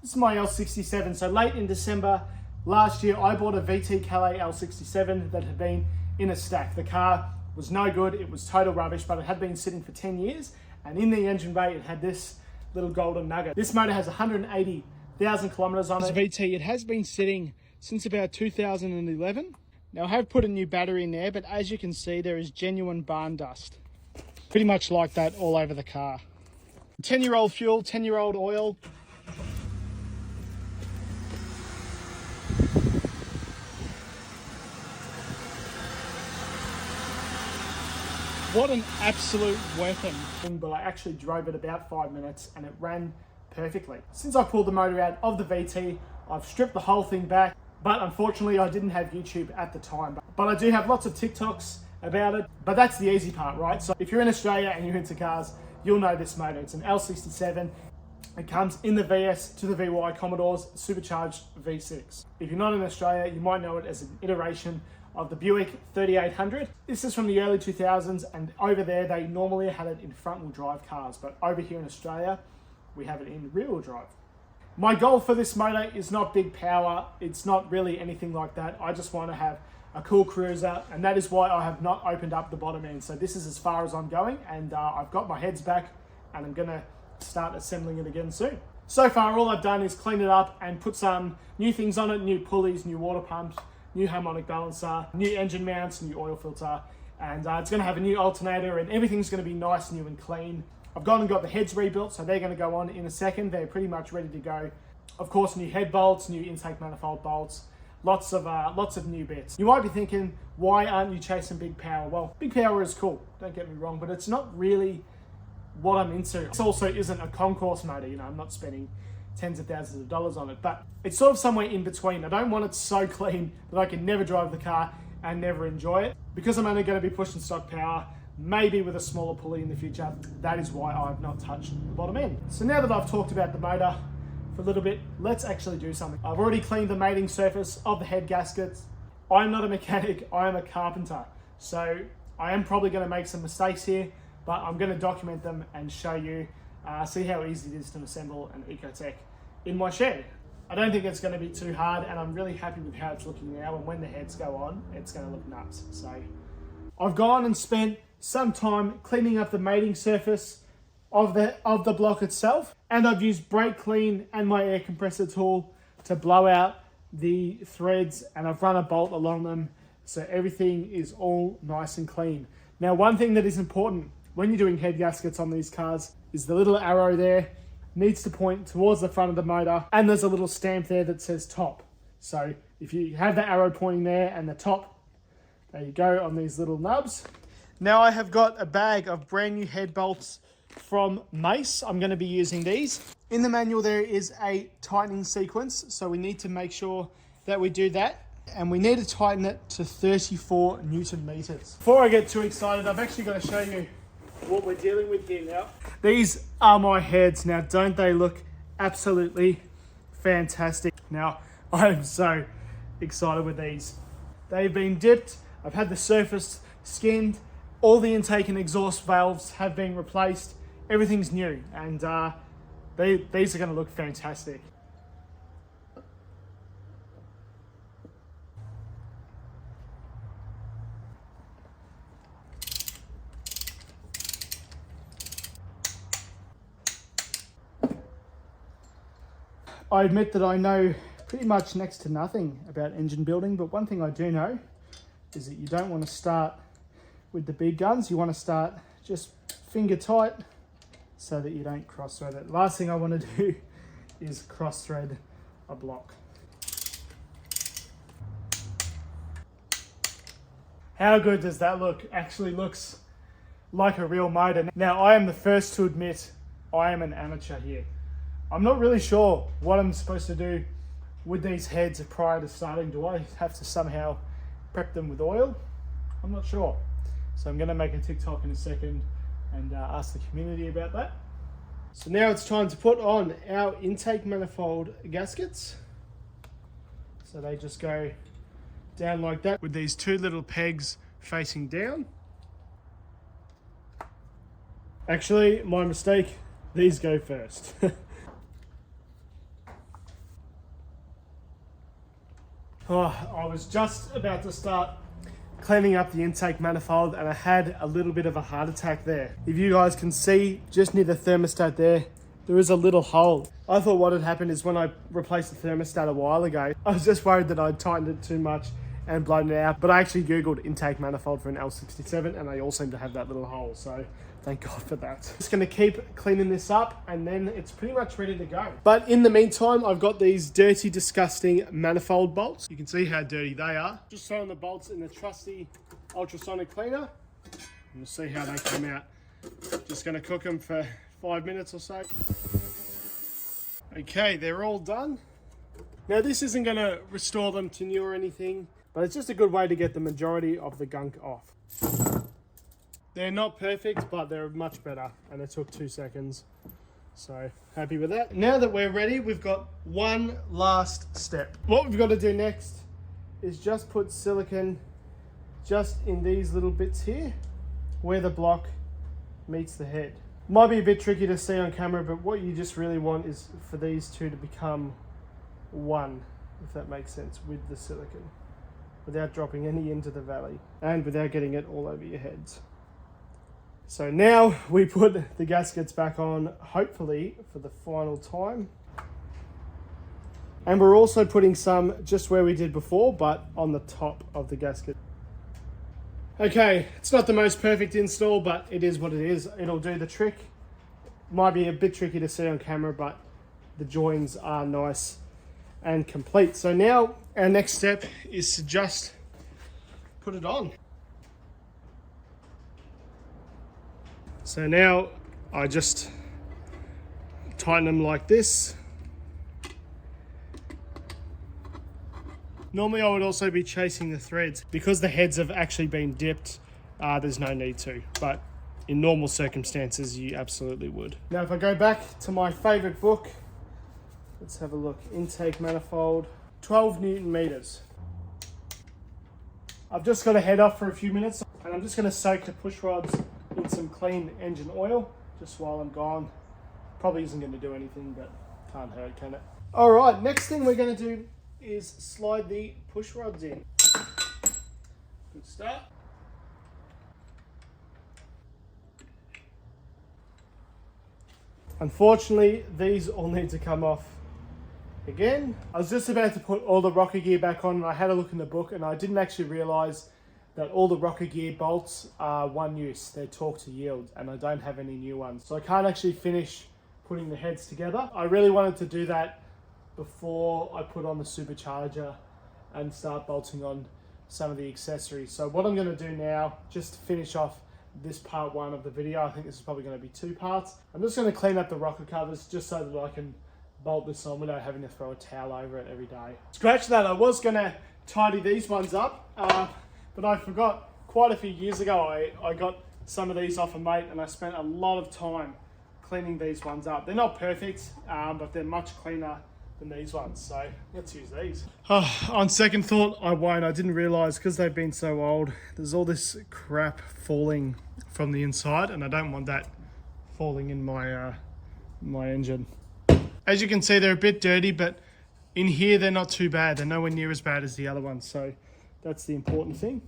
This is my L67. So late in December last year, I bought a VT Calais L67 that had been in a stack. The car was no good, it was total rubbish, but it had been sitting for 10 years. And in the engine bay, it had this little golden nugget. This motor has 180,000 kilometers on it. This VT, it has been sitting since about 2011. Now I have put a new battery in there, but as you can see, there is genuine barn dust. Pretty much like that all over the car. 10-year-old fuel, 10-year-old oil. What an absolute weapon. But I actually drove it about 5 minutes and it ran perfectly. Since I pulled the motor out of the VT, I've stripped the whole thing back, but unfortunately I didn't have YouTube at the time. But I do have lots of TikToks about it, but that's the easy part, right? So if you're in Australia and you're into cars, you'll know this motor. It's an L67. It comes in the VS to the VY Commodore's Supercharged V6. If you're not in Australia, you might know it as an iteration of the Buick 3800. This is from the early 2000s, and over there they normally had it in front wheel drive cars, but over here in Australia we have it in rear wheel drive. My goal for this motor is not big power, it's not really anything like that. I just want to have a cool cruiser, and that is why I have not opened up the bottom end. So this is as far as I'm going, and I've got my heads back and I'm gonna start assembling it again soon. So far all I've done is clean it up and put some new things on it, new pulleys, new water pumps, new harmonic balancer, new engine mounts, new oil filter, and it's going to have a new alternator, and everything's going to be nice, new and clean. I've gone and got the heads rebuilt, so they're going to go on in a second. They're pretty much ready to go. Of course, new head bolts, new intake manifold bolts, lots of new bits. You might be thinking, why aren't you chasing big power? Well, big power is cool, don't get me wrong, but it's not really what I'm into. This also isn't a concourse motor, you know, I'm not spending tens of thousands of dollars on it, but it's sort of somewhere in between. I don't want it so clean that I can never drive the car and never enjoy it. Because I'm only going to be pushing stock power, maybe with a smaller pulley in the future, that is why I've not touched the bottom end. So now that I've talked about the motor for a little bit, let's actually do something. I've already cleaned the mating surface of the head gaskets. I'm not a mechanic, I am a carpenter. So I am probably going to make some mistakes here, but I'm going to document them and show you, see how easy it is to assemble an Ecotec in my shed. I don't think it's going to be too hard, and I'm really happy with how it's looking now, and when the heads go on, it's going to look nuts. So I've gone and spent some time cleaning up the mating surface of the block itself, and I've used brake clean and my air compressor tool to blow out the threads, and I've run a bolt along them so everything is all nice and clean. Now, one thing that is important when you're doing head gaskets on these cars is the little arrow there needs to point towards the front of the motor, and there's a little stamp there that says top. So if you have the arrow pointing there and the top, there you go on these little nubs. Now I have got a bag of brand new head bolts from Mace. I'm going to be using these. In the manual there is a tightening sequence, so we need to make sure that we do that, and we need to tighten it to 34 Newton meters. Before I get too excited, I've actually got to show you what we're dealing with here now. These are my heads. Now, don't they look absolutely fantastic? Now, I'm so excited with these. They've been dipped. I've had the surface skinned. All the intake and exhaust valves have been replaced. Everything's new, and these are going to look fantastic. I admit that I know pretty much next to nothing about engine building, but one thing I do know is that you don't want to start with the big guns. You want to start just finger tight so that you don't cross thread it. Last thing I want to do is cross thread a block. How good does that look? Actually looks like a real motor. Now, I am the first to admit I am an amateur here. I'm not really sure what I'm supposed to do with these heads prior to starting. Do I have to somehow prep them with oil? I'm not sure. So I'm going to make a TikTok in a second and ask the community about that. So now it's time to put on our intake manifold gaskets. So they just go down like that with these two little pegs facing down. Actually, my mistake, these go first. Oh, I was just about to start cleaning up the intake manifold and I had a little bit of a heart attack there. If you guys can see, just near the thermostat there is a little hole. I thought what had happened is when I replaced the thermostat a while ago, I was just worried that I'd tightened it too much and blown it out. But I actually Googled intake manifold for an L67 and they all seem to have that little hole. So thank God for that. Just gonna keep cleaning this up and then it's pretty much ready to go. But in the meantime, I've got these dirty, disgusting manifold bolts. You can see how dirty they are. Just throwing the bolts in the trusty ultrasonic cleaner. And we'll see how they come out. Just gonna cook them for 5 minutes or so. Okay, they're all done. Now this isn't gonna restore them to new or anything, but it's just a good way to get the majority of the gunk off. They're not perfect, but they're much better, and it took 2 seconds. So happy with that. Now that we're ready, we've got one last step. What we've got to do next is just put silicone just in these little bits here, where the block meets the head. Might be a bit tricky to see on camera, but what you just really want is for these two to become one, if that makes sense, with the silicone, without dropping any into the valley and without getting it all over your heads. So now we put the gaskets back on, hopefully for the final time. And we're also putting some just where we did before, but on the top of the gasket. Okay, it's not the most perfect install, but it is what it is. It'll do the trick. Might be a bit tricky to see on camera, but the joins are nice and complete. So now our next step is to just put it on. So now I just tighten them like this. Normally I would also be chasing the threads. Because the heads have actually been dipped, there's no need to, but in normal circumstances you absolutely would. Now if I go back to my favorite book, let's have a look. Intake manifold, 12 Newton meters. I've just got to head off for a few minutes and I'm just going to soak the push rods in some clean engine oil just while I'm gone. Probably isn't going to do anything, but can't hurt, can it? All right, next thing we're going to do is slide the push rods in. Good start. Unfortunately, these all need to come off again. I was just about to put all the rocker gear back on and I had a look in the book and I didn't actually realize that all the rocker gear bolts are one use. They're torque to yield and I don't have any new ones. So I can't actually finish putting the heads together. I really wanted to do that before I put on the supercharger and start bolting on some of the accessories. So what I'm going to do now, just to finish off this part one of the video, I think this is probably going to be 2 parts. I'm just going to clean up the rocker covers just so that I can bolt this on without having to throw a towel over it every day. Scratch that, I was going to tidy these ones up, but I forgot quite a few years ago I got some of these off a mate and I spent a lot of time cleaning these ones up. They're not perfect, but they're much cleaner than these ones, so let's use these. On second thought, I won't. I didn't realise because they've been so old, there's all this crap falling from the inside and I don't want that falling in my my engine. As you can see, they're a bit dirty, but in here they're not too bad. They're nowhere near as bad as the other ones, so that's the important thing.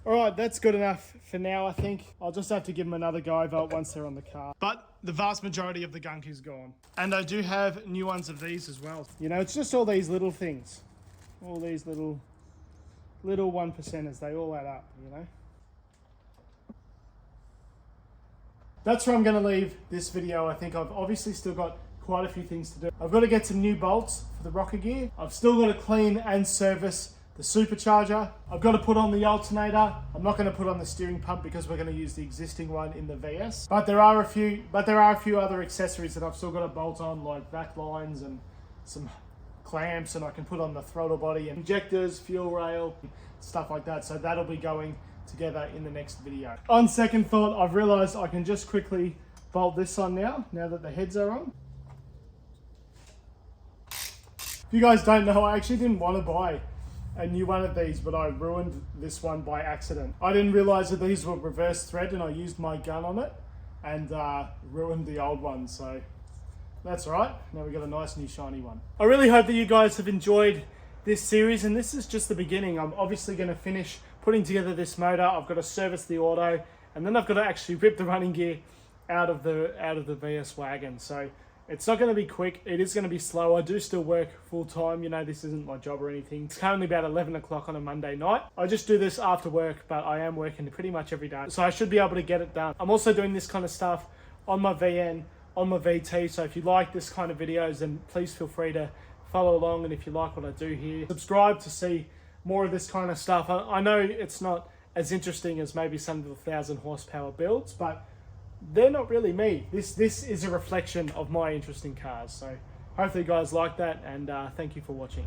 All right, that's good enough for now, I think. I'll just have to give them another go over once they're on the car. But the vast majority of the gunk is gone. And I do have new ones of these as well. You know, it's just all these little things. All these little 1%ers, they all add up, you know. That's where I'm going to leave this video. I think I've obviously still got quite a few things to do. I've got to get some new bolts for the rocker gear. I've still got to clean and service the supercharger. I've got to put on the alternator. I'm not going to put on the steering pump because we're going to use the existing one in the VS. But there are a few other accessories that I've still got to bolt on, like back lines and some clamps, and I can put on the throttle body and injectors, fuel rail, stuff like that. So that'll be going together in the next video. On second thought, I've realized I can just quickly bolt this on now that the heads are on. If you guys don't know, I actually didn't want to buy a new one of these, but I ruined this one by accident. I didn't realize that these were reverse thread and I used my gun on it and ruined the old one. So That's all right. Now we got a nice new shiny one. I really hope that you guys have enjoyed this series, and this is just the beginning. I'm obviously going to finish putting together this motor. I've got to service the auto, and then I've got to actually rip the running gear out of the VS wagon. So it's not going to be quick. It is going to be slow. I do still work full time. You know, this isn't my job or anything. It's currently about 11 o'clock on a Monday night. I just do this after work, but I am working pretty much every day. So I should be able to get it done. I'm also doing this kind of stuff on my VN, on my VT. So if you like this kind of videos, then please feel free to follow along, and if you like what I do here, subscribe to see more of this kind of stuff. I know it's not as interesting as maybe some of the 1,000 horsepower builds, but they're not really me. This is a reflection of my interest in cars. So hopefully you guys like that, and thank you for watching.